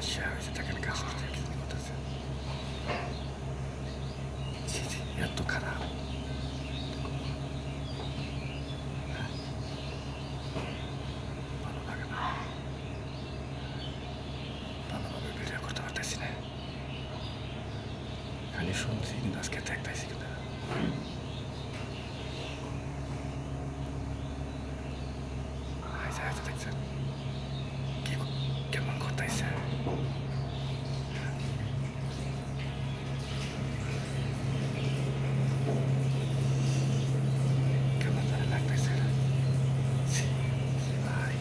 আচ্ছা হয়েছে থাকেন কাজ করতে করতেছে এত খারাপ ভালো লাগে না ভালোভাবে ভিডিও করতে পারতেছি না খালি শুনছি কিন্তু আজকে দেখতেছি কিন্তু দেখছেন কি কেমন করতেছে কেমন জানি লাগতেছে ভাই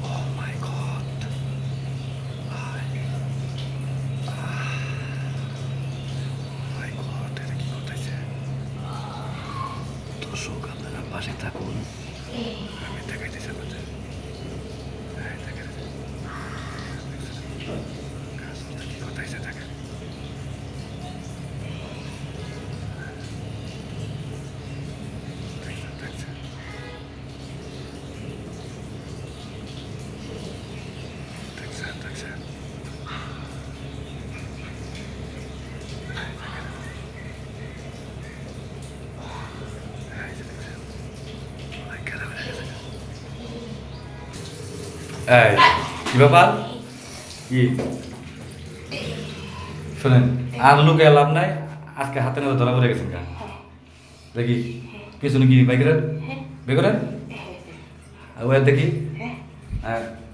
ও মাই গড ভাই মাই গড এটা কি করতেছে দর্শক আপনারা পাশে থাকুন আমি দেখাইতেছি আপনাদের কি করতেছে দেখেন দেখছেন এই কি ব্যাপার কি শোনেন আর লোকে লাভ নাই আজকে হাতে নাতে ধরা পড়ে গেছেন গা দেখি পিছনে কি বাইক করেন বের করেন ওই দেখি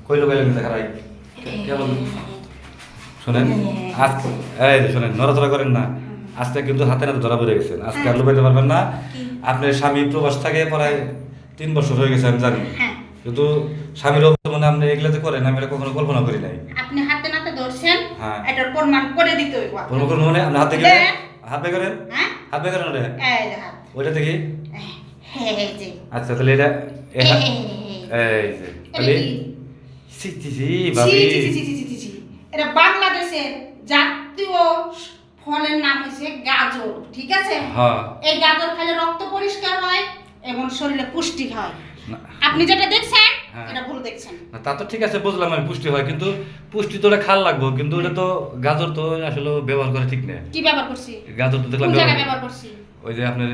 কই লোক এলেন দেখারাই কেমন শোনেন আজকে এই শোনেন নড়াচড়া করেন না আজকে কিন্তু হাতে নাতে ধরা পড়ে গেছেন আজকে আর লুকাইতে পারবেন না আপনার স্বামী প্রবাস থাকে প্রায় 3 বছর হয়ে গেছে আমি জানি কিন্তু স্বামীর মানে আপনি এগুলাতে করেন আমি এটা কখনো কল্পনা করি নাই আপনি হাতে নাতে ধরছেন হ্যাঁ এটার প্রমাণ করে দিতে হইব প্রমাণ করুন মানে আপনি হাতে গেলে হাত বের করেন হ্যাঁ হাত বের করেন ওটা এই যে হাত ওইটা দেখি হ্যাঁ এই যে আচ্ছা তাহলে এটা এই যে তাহলে সি সি সি ভাবি এটা বাংলাদেশের জাতীয় ফলের নাম হচ্ছে গাজর ঠিক আছে হ্যাঁ এই গাজর খেলে রক্ত পরিষ্কার হয় এবং শরীরে পুষ্টি হয় আপনি যেটা দেখছেন এটা ভুল দেখছেন না তা তো ঠিক আছে বুঝলাম আমি পুষ্টি হয় কিন্তু পুষ্টি তো ওটা খাল লাগবো কিন্তু ওটা তো গাজর তো আসলে ব্যবহার করে ঠিক না কি ব্যবহার করছি গাজর তো দেখলাম কোন জায়গায় ব্যবহার করছি ওই যে আপনার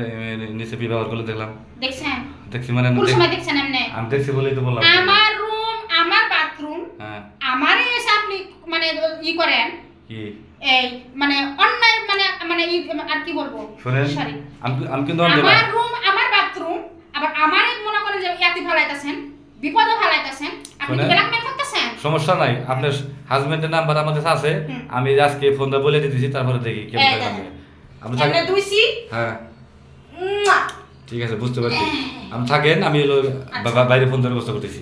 নিচে ব্যবহার করলে দেখলাম দেখছেন দেখছি মানে কোন সময় দেখছেন আপনি আমি দেখছি বলেই তো বললাম আমার রুম আমার বাথরুম হ্যাঁ আমারই এসে আপনি মানে ই করেন কি এই মানে অন্যায় মানে মানে আর কি বলবো শুনেন সরি আমি কিন্তু আমার রুম আমার বাথরুম আবার আমারই মনে করেন যে ইয়াতি ফালাইতাছেন বিপদে ফালাইতাছেন আপনি কি ব্ল্যাকমেল করতেছেন সমস্যা নাই আপনার হাজবেন্ডের নাম্বার আমার কাছে আছে আমি আজকে ফোনটা বলে দিতেছি তারপরে দেখি কেমন লাগে আপনি থাকেন দুইছি হ্যাঁ ঠিক আছে বুঝতে পারছি আপনি থাকেন আমি বাইরে ফোন দেওয়ার ব্যবস্থা করতেছি